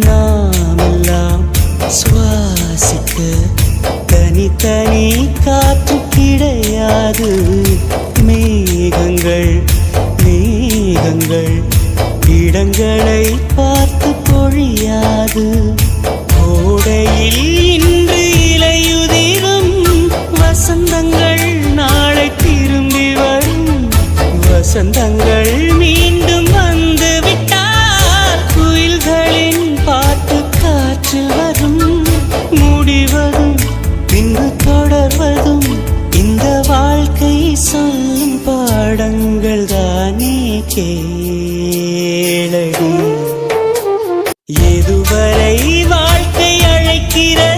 நாமெல்லாம் சுவாசிக்க தனித்தனி காற்று கிடையாது. மேகங்கள் மேகங்கள் இடங்களை பார்த்து பொழியாது. கோடையில் இன்று இலையுதிரும் வசந்தங்கள் நாளை திரும்பி வரும். வசந்தங்கள் மீண்டும் வந்து விட்டால் குயில்களின் பாட்டு காற்றில் வரும். முடிவதும் பின்பு தொடர்வதும் இந்த வாழ்க்கை சொல்லும் பாடங்கள் தானே கேளடி. எதுவரை வாழ்க்கை அழைக்கிறது